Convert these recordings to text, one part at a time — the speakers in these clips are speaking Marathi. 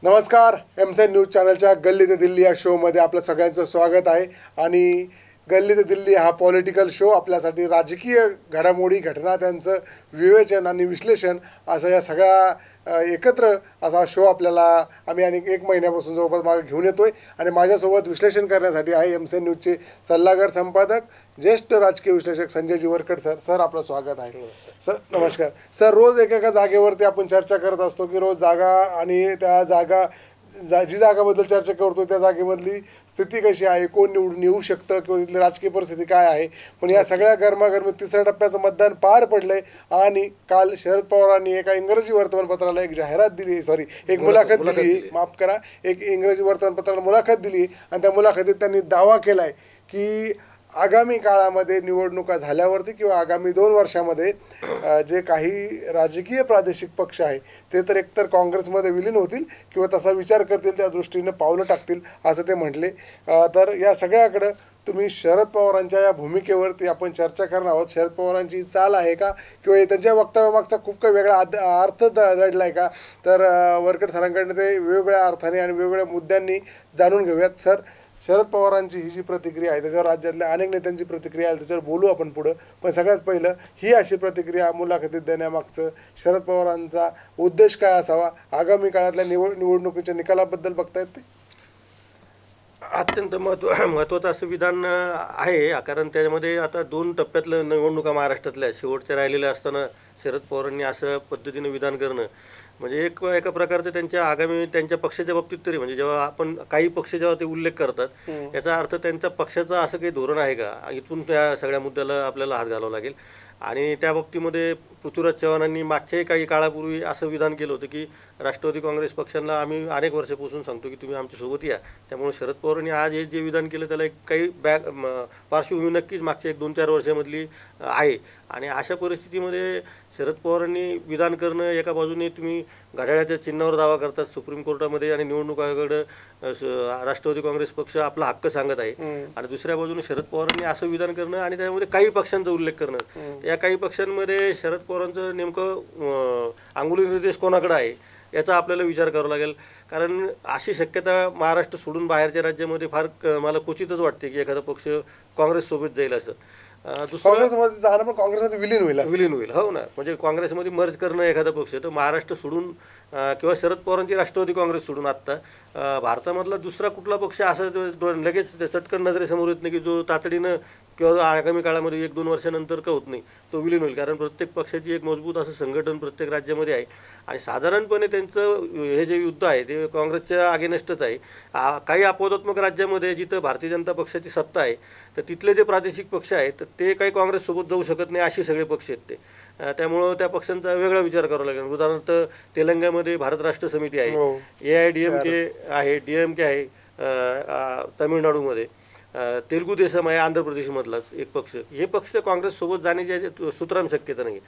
नमस्कार. एमसेन न्यूज चॅनलच्या गल्ली ते दिल्ली या शोमध्ये आपलं सगळ्यांचं स्वागत आहे. आणि गल्ली ते दिल्ली हा पॉलिटिकल शो आपल्यासाठी राजकीय घडामोडी, घटना, त्यांचं विवेचन आणि विश्लेषण असं या सगळ्या एकत्र असा शो आपल्याला आम्ही आणि एक महिन्यापासून जवळपास मागे घेऊन येतोय. आणि माझ्यासोबत विश्लेषण करण्यासाठी आहे एमसेन न्यूजचे सल्लागार संपादक, ज्येष्ठ राजकीय विश्लेषक संजयजी वरकड सर. सर, आपलं स्वागत आहे. सर नमस्कार. सर, रोज एकेका जागेवरती आपण चर्चा करत असतो की रोज जागा आणि त्या जागा जी जागाबद्दल चर्चा करतो त्या जागेमधली स्थिती कशी आहे, कोण निवडून येऊ शकतं किंवा तिथली राजकीय परिस्थिती काय आहे. पण या सगळ्या गरमागरमी तिसऱ्या टप्प्याचं मतदान पार पडलंय. आणि काल शरद पवारांनी एका इंग्रजी वर्तमानपत्राला एक जाहिरात दिली, एक मुलाखत दिली, माफ करा, एक इंग्रजी वर्तमानपत्राला मुलाखत दिली. आणि त्या मुलाखतीत त्यांनी दावा केलाय की आगामी काळामध्ये निवडणुका झाल्यावरती किंवा आगामी 2 वर्षामध्ये जे काही राजकीय प्रादेशिक पक्ष आहे ते तर एकतर काँग्रेसमध्ये विलीन होतील किंवा तसा विचार करतील, त्या दृष्टीनं पावलं टाकतील असं ते म्हटले. तर या सगळ्याकडं तुम्ही शरद पवारांच्या या भूमिकेवरती आपण चर्चा करणार आहोत. शरद पवारांची चाल आहे का किंवा त्यांच्या वक्तव्यामागचा खूप काही वेगळा अर्थ दडला आहे का, तर वरकड सरांकडनं ते वेगवेगळ्या अर्थाने आणि वेगवेगळ्या मुद्द्यांनी जाणून घेऊयात. सर, शरद पवारांची ही जी प्रतिक्रिया आहे त्याच्यावर राज्यातल्या अनेक नेत्यांची प्रतिक्रिया आहे, त्याच्यावर बोलू आपण पुढं. पण सगळ्यात पहिलं ही अशी प्रतिक्रिया मुलाखतीत देण्यामागचं शरद पवारांचा उद्देश काय असावा, आगामी काळातल्या निवडणुकीच्या निकालाबद्दल बघतायत ते? अत्यंत महत्त्वाचं असं विधान आहे, कारण त्याच्यामध्ये आता 2 टप्प्यातलं निवडणुका महाराष्ट्रातल्या शेवटच्या राहिलेल्या असताना शरद पवारांनी असं पद्धतीनं विधान करणं म्हणजे एका प्रकारचं त्यांच्या पक्षाच्या बाबतीत तरी, म्हणजे जेव्हा आपण काही पक्ष जेव्हा ते उल्लेख करतात याचा अर्थ त्यांच्या पक्षाचं असं काही धोरण आहे का, इथून त्या सगळ्या मुद्द्याला आपल्याला हात घालावा लागेल. आणि त्या बाबतीमध्ये पृथ्वीराज चव्हाणांनी मागच्याही काही काळापूर्वी असं विधान केलं होतं की राष्ट्रवादी काँग्रेस पक्षांना आम्ही अनेक वर्षापासून सांगतो की तुम्ही आमच्यासोबत या. त्यामुळे शरद पवारांनी आज हे जे विधान केलं त्याला एक काही पार्श्वभूमी नक्कीच मागच्या 1-2-4 वर्षामधली आहे. आणि अशा परिस्थितीमध्ये शरद पवारांनी विधान करणं, एका बाजूने तुम्ही घड्याळाच्या चिन्हावर दावा करतात सुप्रीम कोर्टामध्ये आणि निवडणूक आयोगाकडं राष्ट्रवादी काँग्रेस पक्ष आपला हक्क सांगत आहे, आणि दुसऱ्या बाजूने शरद पवारांनी असं विधान करणं आणि त्यामध्ये काही पक्षांचा उल्लेख करणं, या काही पक्षांमध्ये शरद पवारांचं नेमकं अंगुली निर्देश कोणाकडे आहे याचा आपल्याला विचार करावा लागेल. कारण अशी शक्यता महाराष्ट्र सोडून बाहेरच्या राज्यामध्ये फार मला क्वचितच वाटते की एखादा पक्ष काँग्रेससोबत जाईल असं. काँग्रेसमध्ये जाणं पण काँग्रेसमध्ये विलीन होईल. हो ना, म्हणजे काँग्रेसमध्ये मर्ज करणं एखादा पक्ष, तर महाराष्ट्र सोडून किंवा शरद पवारांची राष्ट्रवादी काँग्रेस सोडून आत्ता भारतामधला दुसरा कुठला पक्ष असं लगेच चटकन नजरेसमोर येत नाही की जो तातडीनं किंवा आगामी काळामध्ये 1-2 वर्षानंतर का होत नाही तो विलीन होईल. कारण प्रत्येक पक्षाची एक मजबूत असं संघटन प्रत्येक राज्यामध्ये आहे आणि साधारणपणे त्यांचं हे जे युद्ध आहे ते काँग्रेसच्या अगेन्स्टच आहे. काही अपवादात्मक राज्यामध्ये जिथं भारतीय जनता पक्षाची सत्ता आहे तर तिथले जे प्रादेशिक पक्ष आहेत तर ते काही काँग्रेससोबत जाऊ शकत नाही, असे सगळे पक्ष आहेत ते. त्यामुळं त्या पक्षांचा वेगळा विचार करावा लागेल. उदाहरणार्थ तेलंगणामध्ये भारत राष्ट्र समिती आहे, AIDMK आहे, DMK आहे, तामिळनाडूमध्ये तेलुगू देसम आहे, आंध्र प्रदेशमधलाच एक पक्ष. हे पक्ष काँग्रेससोबत जाण्याची सुतराम शक्यता नाही.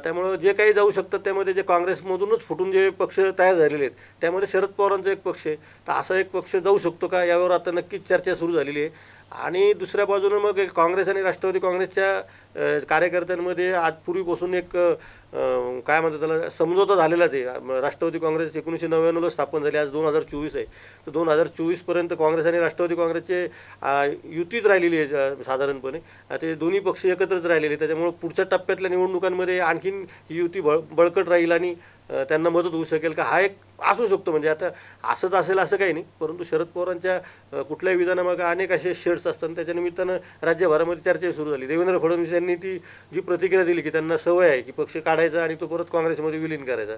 त्यामुळं जे काही जाऊ शकतात त्यामध्ये जे काँग्रेसमधूनच फुटून जे पक्ष तयार झालेले आहेत त्यामध्ये शरद पवारांचा एक पक्ष आहे, तर असा एक पक्ष जाऊ शकतो का यावर आता नक्कीच चर्चा सुरू झालेली आहे. आणि दुसऱ्या बाजूनं मग काँग्रेस आणि राष्ट्रवादी काँग्रेसच्या कार्यकर्त्यांमध्ये आज पूर्वीपासून एक काय म्हणतात त्याला समझोता झालेलाच आहे. राष्ट्रवादी काँग्रेस 1999ला स्थापन झाली, आज 2024 आहे, तर 2024पर्यंत काँग्रेस आणि राष्ट्रवादी काँग्रेसचे युतीच राहिलेली आहे साधारणपणे. ते दोन्ही पक्ष एकत्रच राहिलेले, त्याच्यामुळे पुढच्या टप्प्यातल्या निवडणुकांमध्ये आणखीन ही युती बळकट राहील आणि त्यांना मदत होऊ शकेल का, हा एक असू शकतो. म्हणजे आता असंच असेल असं काही नाही, परंतु शरद पवारांच्या कुठल्याही विधानामागे अनेक असे शेड्स असतात. त्याच्या निमित्तानं राज्यभरामध्ये चर्चा सुरू झाली. देवेंद्र फडणवीस यांनी ती जी प्रतिक्रिया दिली की त्यांना सवय आहे की पक्ष काढायचा आणि तो परत काँग्रेसमध्ये विलीन करायचा.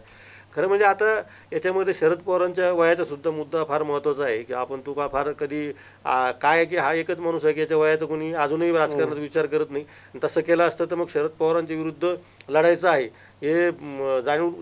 खरं म्हणजे आता याच्यामध्ये शरद पवारांच्या वयाचा सुद्धा मुद्दा फार महत्त्वाचा आहे की आपण तू फार कधी काय की हा एकच माणूस आहे की याच्या वयाचा कोणी अजूनही राजकारणात विचार करत नाही. तसं केलं असतं तर मग शरद पवारांच्या विरुद्ध लढायचं आहे हे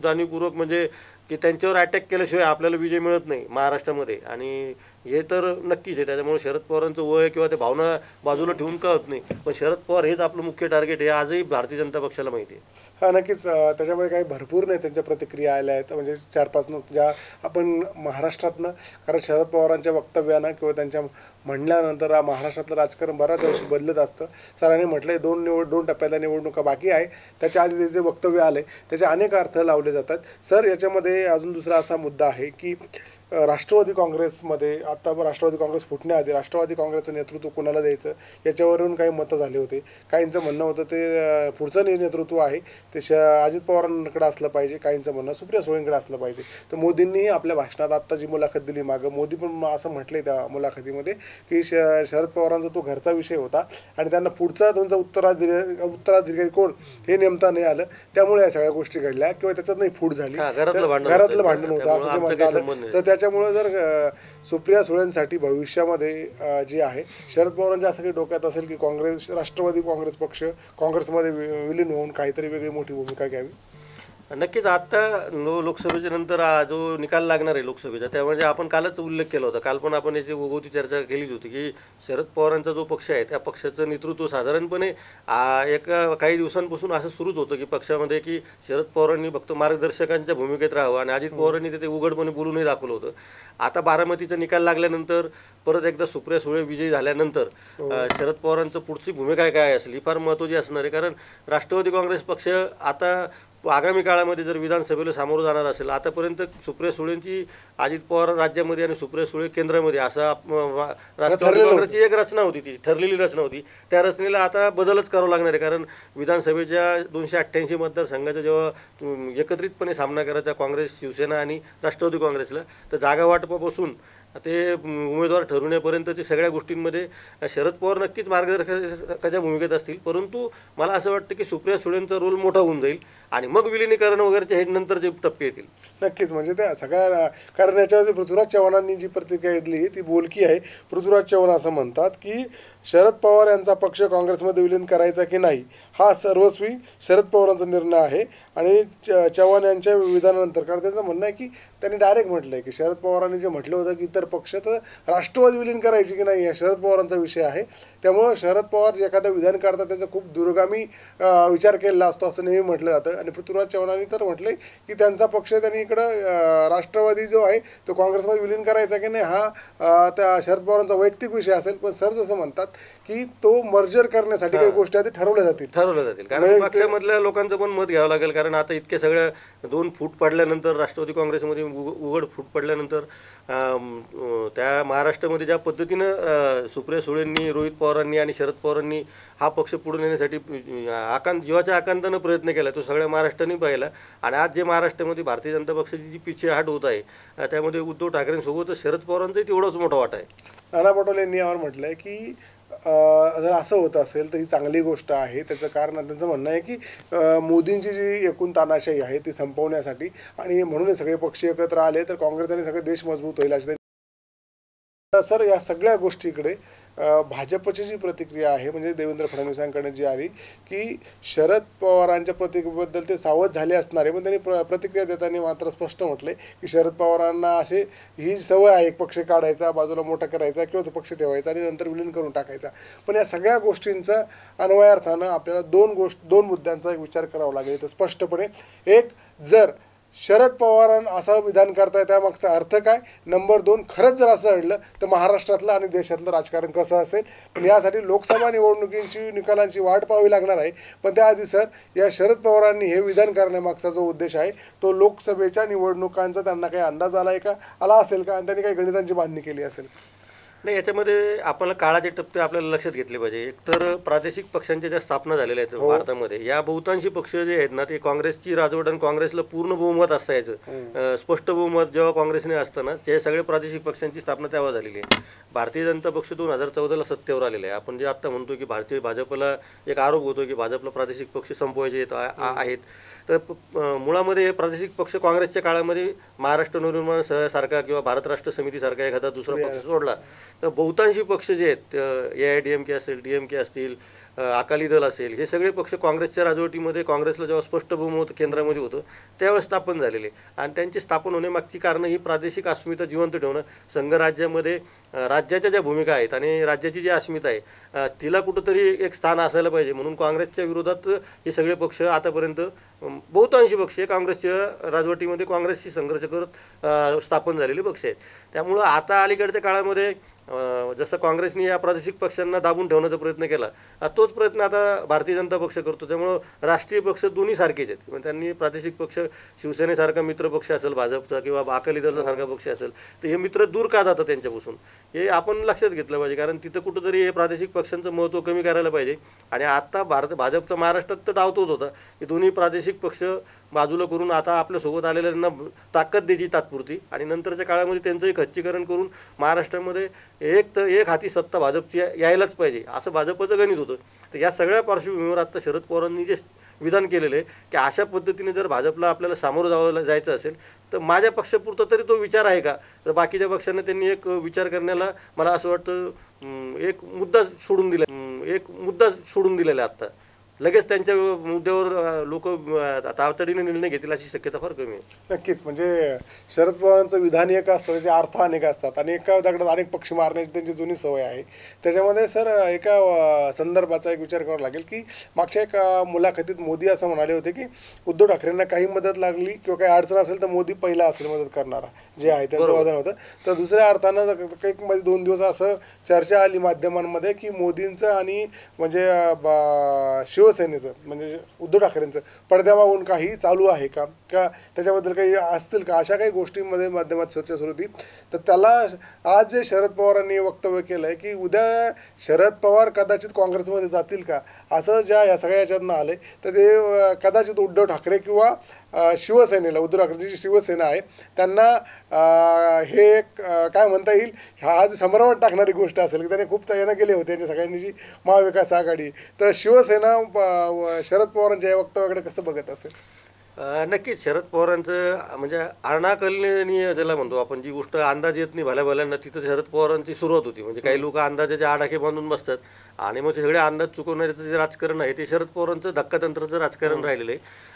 जाणीवपूर्वक, म्हणजे की त्यांच्यावर अटॅक केल्याशिवाय आपल्याला विजय मिळत नाही महाराष्ट्रामध्ये, आणि हे तर नक्कीच आहे. त्याच्यामुळे शरद पवारांचं वय किंवा ते भावना बाजूला ठेवून का होत नाही, पण शरद पवार हेच आपलं मुख्य टार्गेट आहे आजही भारतीय जनता पक्षाला माहिती आहे. हां, नक्कीच. त्याच्यामध्ये काही भरपूर नाही त्यांच्या प्रतिक्रिया आल्या आहेत, म्हणजे 4-5 ज्या आपण महाराष्ट्रातनं, कारण शरद पवारांच्या वक्तव्यानं किंवा त्यांच्या म्हणल्यानंतर महाराष्ट्रातलं राजकारण बऱ्याच वर्षी बदलत असतं. सरांनी म्हटलं 2 टप्प्यातल्या निवडणुका बाकी आहे, त्याच्या आधी ते जे वक्तव्य आले त्याचे अनेक अर्थ लावले जातात. सर, याच्यामध्ये अजून दुसरा असा मुद्दा आहे की राष्ट्रवादी काँग्रेसमध्ये आता राष्ट्रवादी काँग्रेस फुटण्याआधी राष्ट्रवादी काँग्रेसचं नेतृत्व कोणाला द्यायचं याच्यावरून काही मतं झाली होती. काहींचं म्हणणं होतं ते पुढचं नेतृत्व आहे ते अजित पवारांकडे असलं पाहिजे, काहींचं म्हणणं सुप्रिया सुळेंकडे असलं पाहिजे. तर मोदींनीही आपल्या भाषणात आत्ता जी मुलाखत दिली मागं, मोदी पण असं म्हटलंय त्या मुलाखतीमध्ये की शरद पवारांचा तो घरचा विषय होता आणि त्यांना पुढचा तुमचा उत्तराधिकारी कोण हे नेमता नाही आलं, त्यामुळे या सगळ्या गोष्टी घडल्या किंवा त्याच्यात नाही फूट झाली, घरातलं भांडण होतं असं जे म्हणता आलं. तर त्याच्यामुळे जर सुप्रिया सुळेंसाठी भविष्यामध्ये जे आहे शरद पवारांच्या असं काही डोक्यात असेल की राष्ट्रवादी काँग्रेस पक्ष काँग्रेसमध्ये विलीन होऊन काहीतरी वेगळी मोठी भूमिका घ्यावी. नक्कीच. आत्ता लोकसभेच्या नंतर जो निकाल लागणार आहे लोकसभेचा, त्यामध्ये आपण कालच उल्लेख केला होता. काल पण आपण याची ओघवती चर्चा केलीच होती की शरद पवारांचा जो पक्ष आहे त्या पक्षाचं नेतृत्व साधारणपणे काही दिवसांपासून असं सुरूच होतं की पक्षामध्ये की शरद पवारांनी फक्त मार्गदर्शकांच्या भूमिकेत राहावं आणि अजित पवारांनी ते उघडपणे बोलूनही दाखवलं होतं. आता बारामतीचा निकाल लागल्यानंतर परत एकदा सुप्रिया सुळे विजयी झाल्यानंतर शरद पवारांचं पुढची भूमिका काय असेल ही फार महत्त्वाची असणार आहे. कारण राष्ट्रवादी काँग्रेस पक्ष आता आगामी काळामध्ये जर विधानसभेला सामोरं जाणार असेल, आतापर्यंत सुप्रिया सुळेंची अजित पवार राज्यामध्ये आणि सुप्रिया सुळे केंद्रामध्ये असा राष्ट्रवादी काँग्रेसची एक रचना होती, ती ठरलेली रचना होती. त्या रचनेला आता बदलच करावा लागणार आहे. कारण विधानसभेच्या 288 मतदारसंघाचा जेव्हा एकत्रितपणे सामना करायचा काँग्रेस, शिवसेना आणि राष्ट्रवादी काँग्रेसला, तर जागा वाटपापासून ते उमेदवार ठरवण्यापर्यंतच्या सगळ्या गोष्टींमध्ये शरद पवार नक्कीच मार्गदर्शकाच्या भूमिकेत असतील. परंतु मला असं वाटतं की सुप्रिया सुळेंचा रोल मोठा होऊन जाईल आणि मग विलिनीकरण वगैरेच्या नंतरचे टप्पे येतील. नक्कीच. म्हणजे त्या सगळ्या कारण याच्यामध्ये पृथ्वीराज चव्हाणांनी जी प्रतिक्रिया दिली ती बोलकी आहे. पृथ्वीराज चव्हाण असं म्हणतात की शरद पवार यांचा पक्ष काँग्रेसमध्ये विलीन करायचा की नाही हा सर्वस्वी शरद पवारांचा निर्णय आहे. आणि चव्हाण यांच्या विधानानंतर कारण त्यांचं म्हणणं आहे की त्यांनी डायरेक्ट म्हटलं आहे की शरद पवारांनी जे म्हटलं होतं की इतर पक्ष तर राष्ट्रवादी विलीन करायची की नाही हा शरद पवारांचा विषय आहे. त्यामुळं शरद पवार जे एखादं विधान करतात त्याचा खूप दूरगामी विचार केलेला असतो असं नेहमी म्हटलं जातं. आणि पृथ्वीराज चव्हाणांनी तर म्हटलं की त्यांचा पक्ष त्यांनी इकडं राष्ट्रवादी जो आहे तो काँग्रेसमध्ये विलीन करायचा की नाही हा त्या शरद पवारांचा वैयक्तिक विषय असेल. पण सर जसं म्हणतात की तो मर्जर करण्यासाठी काही गोष्टी आधी ठरवल्या जातील. कारण पक्षामधल्या लोकांचं पण मत घ्यावं लागेल. कारण आता इतके सगळ्या 2 फूट पडल्यानंतर राष्ट्रवादी काँग्रेसमध्ये उघड फूट पडल्यानंतर त्या महाराष्ट्रामध्ये ज्या पद्धतीनं सुप्रिया सुळेंनी, रोहित पवारांनी आणि शरद पवारांनी हा पक्ष पुढे नेण्यासाठी जीवाच्या आकांतानं प्रयत्न केला तो सगळ्या महाराष्ट्राने पाहिला. आणि आज जे महाराष्ट्रामध्ये भारतीय जनता पक्षाची जी पिछेहाट होत आहे त्यामध्ये उद्धव ठाकरेंसोबतच शरद पवारांचाही तेवढाच मोठा वाटा आहे. नाना पटोले यांनी यावर म्हटलंय की जर असं होत असेल तर ही चांगली गोष्ट आहे. त्याचं कारण त्यांचं म्हणणं आहे की मोदींची जी एकूण तानाशाही आहे ती संपवण्यासाठी आणि म्हणून सगळे पक्ष एकत्र आले तर काँग्रेस आणि सगळे देश मजबूत होईल अशी. सर या सगळ्या गोष्टीकडे भाजपची जी प्रतिक्रिया आहे म्हणजे देवेंद्र फडणवीसांकडे जी आली की शरद पवारांच्या प्रतिक्रियेबद्दल ते सावध झाले असणारे, पण त्यांनी प्रतिक्रिया देताना मात्र स्पष्ट म्हटले की शरद पवारांना असे ही सवय आहे एक पक्ष काढायचा, बाजूला मोठा करायचा किंवा तो पक्ष ठेवायचा आणि नंतर विलीन करून टाकायचा. पण या सगळ्या गोष्टींचा अन्वयार्थानं आपल्याला दोन मुद्द्यांचा विचार करावा लागेल. तर स्पष्टपणे एक, जर शरद पवारांना असं विधान करताय त्यामागचा अर्थ काय, नंबर 2 खरंच जर असं घडलं तर महाराष्ट्रातलं आणि देशातलं राजकारण कसं असेल. पण यासाठी लोकसभा निवडणुकींची निकालांची वाट पाहावी लागणार आहे. पण त्याआधी सर या शरद पवारांनी हे विधान करण्यामागचा जो उद्देश आहे तो लोकसभेच्या निवडणुकांचा त्यांना काही अंदाज आला असेल का आणि त्यांनी काही गणितांची बांधणी केली असेल. नाही, याच्यामध्ये आपल्याला काळाचे टप्पे आपल्याला लक्षात घेतले पाहिजे. एकतर प्रादेशिक पक्षांच्या ज्या स्थापना झालेल्या आहेत भारतामध्ये या बहुतांशी पक्ष जे आहेत ना ते काँग्रेसची राजवट आणि काँग्रेसला पूर्ण बहुमत असायचं, स्पष्ट बहुमत जेव्हा काँग्रेसने असताना ते सगळे प्रादेशिक पक्षांची स्थापना तेव्हा झालेली आहे. भारतीय जनता पक्ष 2014ला सत्तेवर आलेला आहे. आपण जे आत्ता म्हणतो की भाजपला एक आरोप होतो की भाजपला प्रादेशिक पक्ष संपवायचे आहेत, तर मुळामध्ये प्रादेशिक पक्ष काँग्रेसच्या काळामध्ये महाराष्ट्र नवनिर्माण सारखा किंवा भारत राष्ट्र समितीसारखा एखादा दुसरा पक्ष सोडला तर बहुतांशी पक्ष जे आहेत AIDMK असेल, DMK असतील, अकाली दल असेल, हे सगळे पक्ष काँग्रेसच्या राजवटीमध्ये काँग्रेसला जेव्हा स्पष्ट बहुमत केंद्रामध्ये होतं त्यावेळेस स्थापन झालेले. आणि त्यांची स्थापन होण्यामागची कारणं ही प्रादेशिक अस्मिता जिवंत ठेवणं, संघराज्यामध्ये राज्याच्या ज्या भूमिका आहेत आणि राज्याची जी अस्मिता आहे तिला कुठंतरी एक स्थान असायला पाहिजे म्हणून काँग्रेसच्या विरोधात हे सगळे पक्ष आतापर्यंत बहुतांशी पक्ष काँग्रेसच्या राजवटीमध्ये काँग्रेसशी संघर्ष करत स्थापन झालेले पक्ष आहेत. त्यामुळं आता अलीकडच्या काळामध्ये जसं काँग्रेसने या प्रादेशिक पक्षांना दाबून ठेवण्याचा प्रयत्न केला, तोच प्रयत्न आता भारतीय जनता पक्ष करतो. त्यामुळं राष्ट्रीय पक्ष दोन्ही सारखेच आहेत. म्हणजे त्यांनी प्रादेशिक पक्ष, शिवसेनेसारखा मित्र पक्ष असेल भाजपचा किंवा अकाली दलासारखा पक्ष असेल, तर हे मित्र दूर का जातात त्यांच्यापासून, हे आपण लक्षात घेतलं पाहिजे. कारण तिथं कुठंतरी हे प्रादेशिक पक्षांचं महत्त्व कमी करायला पाहिजे. आणि आता भाजपचा महाराष्ट्रात तर डाव तोच होता की दोन्ही प्रादेशिक पक्ष बाजूला करून आता आपल्यासोबत आलेल्यांना ताकद द्यायची तात्पुरती, आणि नंतरच्या काळामध्ये त्यांचंही खच्चीकरण करून महाराष्ट्रामध्ये एक हाती सत्ता भाजपची यायलाच पाहिजे असं भाजपचं गणित होतं. तर या सगळ्या पार्श्वभूमीवर आता शरद पवारांनी जे विधान केलेलं आहे की अशा पद्धतीने जर भाजपला आपल्याला सामोरं जायचं असेल तर माझ्या पक्षापुरता तरी तो विचार आहे का, तर बाकीच्या पक्षांना त्यांनी एक विचार करण्याला मला असं वाटतं एक मुद्दा सोडून दिलेला आहे. आत्ता लगेच त्यांच्या मुद्द्यावर लोक तातडीने निर्णय घेतील अशी शक्यता फार कमी आहे. नक्कीच. म्हणजे शरद पवारांचं विधान एक असतं, त्याचे अर्थ अनेक असतात आणि एका दगडात अनेक पक्षी मारण्याची त्यांची जुनी सवय आहे. त्याच्यामध्ये सर एका संदर्भाचा एक विचार करावा लागेल की मागच्या एका मुलाखतीत मोदी असं म्हणाले होते की उद्धव ठाकरेंना काही मदत लागली किंवा काही अडचण असेल तर मोदी पहिला असेल मदत करणारा, जे आहे त्यांचं वादन होतं. तर दुसऱ्या अर्थानं काही मध्ये 2 दिवस असं चर्चा आली माध्यमांमध्ये की मोदींचं आणि म्हणजे शिवसेनेचं म्हणजे उद्धव ठाकरेंचं पडद्यामागून काही चालू आहे का त्याच्याबद्दल काही असतील का, अशा काही गोष्टींमध्ये माध्यमात चर्चा सुरू होती. तर त्याला आज जे शरद पवारांनी वक्तव्य केलं आहे की उद्या शरद पवार कदाचित काँग्रेसमध्ये जातील का, असं या सगळ्या याच्यातनं आलं आहे. तर ते कदाचित उद्धव ठाकरे किंवा शिवसेनेला, उद्धव ठाकरेंची जी शिवसेना आहे त्यांना हे एक काय म्हणता येईल, आज संभ्रमात टाकणारी गोष्ट असेल की त्यांनी खूप तयारी केली होती यांच्या सगळ्यांनी जी महाविकास आघाडी. तर शिवसेना शरद पवारांच्या या वक्तव्याकडे कसं बघत असेल? नक्कीच शरद पवारांचं म्हणजे अनाकलनीय ज्याला म्हणतो आपण, जी गोष्ट अंदाज येत नाही भल्याभल्यांना, तिथं शरद पवारांची सुरुवात होती. म्हणजे काही लोक अंदाजाचे आडाखे बांधून बसतात आणि मग ते सगळे अंदाज चुकवण्याचं जे राजकारण आहे ते शरद पवारांचं धक्कातंत्राचं राजकारण राहिलेलं आहे.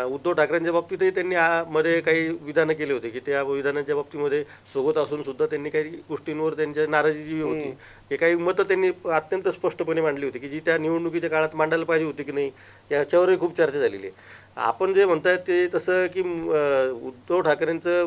उद्धव ठाकरेंच्या बाबतीतही त्यांनी मध्ये काही विधानं केली होती की त्या विधानांच्या बाबतीमध्ये सोबत असून सुद्धा त्यांनी काही गोष्टींवर त्यांच्या नाराजी जी होती, हे काही मतं त्यांनी अत्यंत स्पष्टपणे मांडली होती की जी त्या निवडणुकीच्या काळात मांडायला पाहिजे होती की नाही, याच्यावरही खूप चर्चा झालेली आहे. आपण जे म्हणताय ते तसं की उद्धव ठाकरेंचं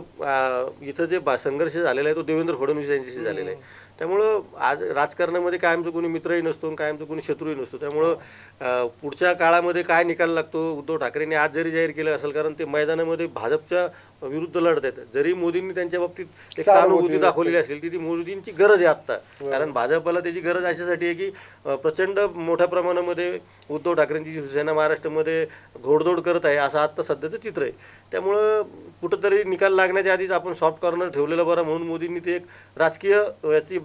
इथं जे संघर्ष झालेला आहे तो देवेंद्र फडणवीस यांच्याशी झालेला आहे. त्यामुळं आज राजकारणामध्ये कायमचं कोणी मित्रही नसतो, कायमचं कोणी शत्रूही नसतो. त्यामुळं पुढच्या काळामध्ये काय निकाल लागतो, उद्धव ठाकरेंनी आज जरी जाहीर केलं असेल, कारण ते मैदानामध्ये भाजपच्या विरुद्ध लढत आहेत, जरी मोदींनी त्यांच्या बाबतीत एक सहानुभूती दाखवलेली असेल ती मोदींची गरज आहे आत्ता. कारण भाजपला त्याची गरज अशासाठी आहे की प्रचंड मोठ्या प्रमाणामध्ये उद्धव ठाकरेंची शिवसेना महाराष्ट्रामध्ये घोडदौड करत आहे असं आत्ता सध्याचं चित्र आहे. त्यामुळं कुठंतरी निकाल लागण्याच्या आधीच आपण सॉफ्ट कॉर्नर ठेवलेलं बरं म्हणून मोदींनी ते एक राजकीय याची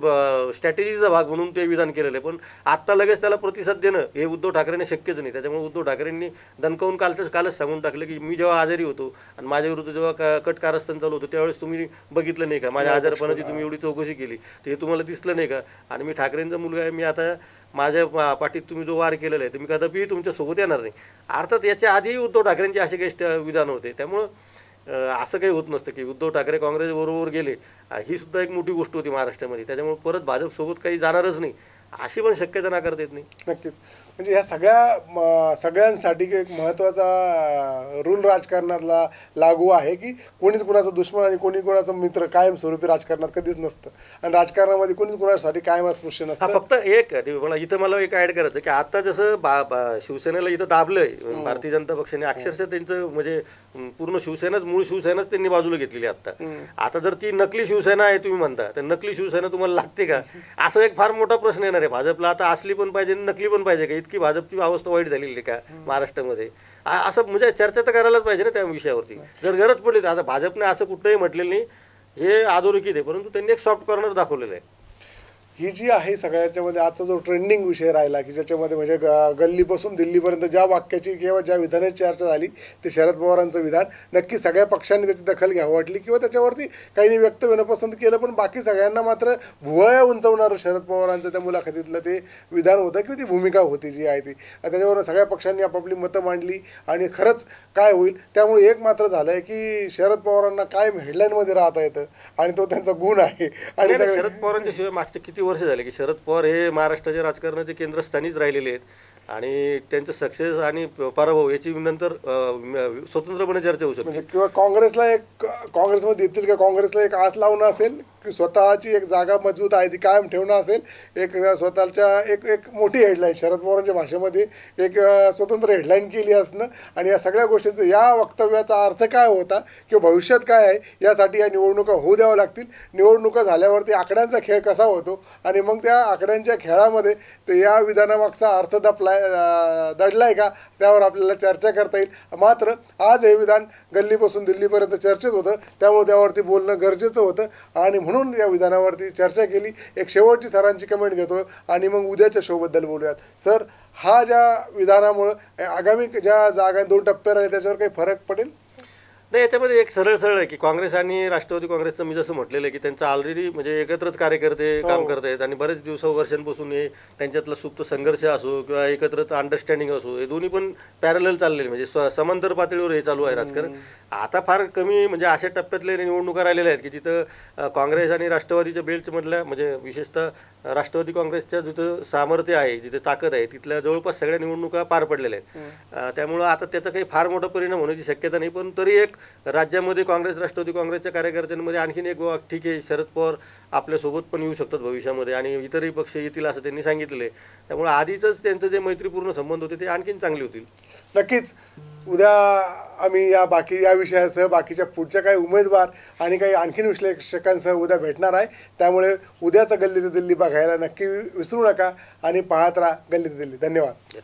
स्ट्रॅटेजीचा भाग म्हणून ते विधान केलेलं आहे. पण आत्ता लगेच त्याला प्रतिसाद देणं हे उद्धव ठाकरेंनी शक्यच नाही. त्याच्यामुळे उद्धव ठाकरेंनी दणकावून कालच सांगून टाकलं की मी जेव्हा आजारी होतो आणि माझ्या विरुद्ध जेव्हा कट कारस्थान चालू होतं त्यावेळेस तुम्ही बघितलं नाही का, माझ्या आजारपणाची तुम्ही एवढी चौकशी केली तर हे तुम्हाला दिसलं नाही का, आणि मी ठाकरेंचा मुलगा आहे, मी आता माझ्या पाठीत तुम्ही जो वार केलेला आहे तर मी कदापि तुमच्यासोबत येणार नाही. अर्थात याच्या आधीही उद्धव ठाकरेंचे असे काही विधान होते. त्यामुळं असं काही होत नसतं की उद्धव ठाकरे काँग्रेसबरोबर गेले, ही सुद्धा एक मोठी गोष्ट होती महाराष्ट्रामध्ये. त्याच्यामुळे परत भाजपसोबत काही जाणारच नाही अशी पण शक्यता नाकारता येत नाही. नक्कीच. म्हणजे ह्या सगळ्यांसाठी एक महत्त्वाचा रूल राजकारणातला लागू आहे की कोणीच कुणाचा दुश्मन आणि कोणी कोणाचा मित्र कायमस्वरूपी राजकारणात कधीच नसतं, आणि राजकारणामध्ये कोणीच कुणासाठी कायम अस्पृश्य नसतं. फक्त एक मला एक ऍड करायचं की आता जसं शिवसेनेला इथं दाबलंय भारतीय जनता पक्षाने, अक्षरशः त्यांचं म्हणजे पूर्ण मूळ शिवसेनाच त्यांनी बाजूला घेतलेली आता जर ती नकली शिवसेना आहे तुम्ही म्हणता, तर नकली शिवसेना तुम्हाला लागते का, असं एक फार मोठा प्रश्न येणार आहे. भाजपला आता असली पण पाहिजे नकली पण पाहिजे का, इतकी भाजपची अवस्था वाईट झालेली का महाराष्ट्रामध्ये, असं म्हणजे चर्चा तर करायलाच पाहिजे ना त्या विषयावरती. जर गरज पडली तर आता भाजपने असं कुठलंही म्हटलेलं नाही, हे अधोरेखित आहे, परंतु त्यांनी एक सॉफ्ट कॉर्नर दाखवलेलं आहे. ही जी आहे सगळ्याच्यामध्ये आजचा जो ट्रेंडिंग विषय राहिला की ज्याच्यामध्ये म्हणजे गल्लीपासून दिल्लीपर्यंत ज्या वाक्याची किंवा ज्या विधानाची चर्चा झाली ते शरद पवारांचं विधान, नक्की सगळ्या पक्षांनी त्याची दखल घ्यावी वाटली किंवा त्याच्यावरती काहींनी व्यक्त होणं पसंत केलं, पण बाकी सगळ्यांना मात्र भुवया उंचवणारं शरद पवारांचं त्या मुलाखतीतलं ते विधान होतं किंवा ती भूमिका होती जी आहे ती. त्याच्यावर सगळ्या पक्षांनी आपापली मतं मांडली आणि खरंच काय होईल. त्यामुळे एक मात्र झालं आहे की शरद पवारांना कायम हेडलाईनमध्ये राहता येतं आणि तो त्यांचा गुण आहे. आणि शरद पवारांच्या शिवाय मागचे किती वर्ष झाले की शरद पवार हे महाराष्ट्राच्या राजकारणाचे केंद्रस्थानीच राहिलेले आहेत. आणि त्यांचं सक्सेस आणि पराभव याची नंतर स्वतंत्रपणे चर्चा होऊ शकते. म्हणजे किंवा काँग्रेसमध्ये येतील का, काँग्रेसला एक आस लावणं असेल की स्वतःची एक जागा मजबूत आहे ती कायम ठेवणं असेल, एक स्वतःच्या एक मोठी हेडलाईन शरद पवारांच्या भाषेमध्ये एक स्वतंत्र हेडलाईन केली असणं आणि या सगळ्या गोष्टींचं या वक्तव्याचा अर्थ काय होता किंवा भविष्यात काय आहे यासाठी या निवडणुका होऊ द्याव्या लागतील. निवडणुका झाल्यावरती आकड्यांचा खेळ कसा होतो आणि मग त्या आकड्यांच्या खेळामध्ये ते या विधानामागचा अर्थ दडलाय का त्यावर आपल्याला चर्चा करता येईल. मात्र आज हे विधान गल्लीपासून दिल्लीपर्यंत चर्चेत होतं, त्यामुळे त्यावरती बोलणं गरजेचं होतं आणि म्हणून या विधानावरती चर्चा केली. एक शेवटची सरांची कमेंट घेतो आणि मग उद्याच्या शोबद्दल बोलूयात. सर, हा ज्या विधानामुळं आगामी ज्या जागा 2 टप्प्यावर आहे त्याच्यावर काही फरक पडेल? नाही, याच्यामध्ये एक सरळ आहे की काँग्रेस आणि राष्ट्रवादी काँग्रेसचं मी जसं म्हटलेलं आहे की त्यांचं ऑलरेडी म्हणजे एकत्रच कार्यकर्ते काम करत आहेत आणि बरेच वर्षांपासून हे त्यांच्यातला सुप्त संघर्ष असो किंवा एकत्रच अंडरस्टँडिंग असो, हे दोन्ही पण पॅरलल चाललेले म्हणजे समांतर पातळीवर हे चालू आहे राजकारण. आता फार कमी म्हणजे अशा टप्प्यातले निवडणुका राहिलेल्या आहेत की जिथं काँग्रेस आणि राष्ट्रवादीच्या बेल्टमधल्या म्हणजे विशेषतः राष्ट्रवादी काँग्रेसच्या जिथं सामर्थ्य आहे, जिथे ताकद आहे, तिथल्या जवळपास सगळ्या निवडणुका पार पडलेल्या आहेत. त्यामुळं आता त्याचा काही फार मोठा परिणाम होण्याची शक्यता नाही. पण तरी एक राज्यामध्ये काँग्रेस राष्ट्रवादी काँग्रेसच्या कार्यकर्त्यांमध्ये आणखीन एक ठीक आहे, शरद पवार आपल्यासोबत पण येऊ शकतात भविष्यामध्ये आणि इतरही पक्ष येतील असं त्यांनी सांगितलेलं आहे. त्यामुळे आधीच त्यांचं जे मैत्रीपूर्ण संबंध होते ते आणखीन चांगले होतील. नक्कीच उद्या आम्ही या विषयासह बाकीच्या पुढच्या काही उमेदवार आणि काही आणखीन विश्लेषकांसह उद्या भेटणार आहे. त्यामुळे उद्याचा गल्ली ते दिल्ली बघायला नक्की विसरू नका आणि पाहत राहा गल्ली ते दिल्ली. धन्यवाद.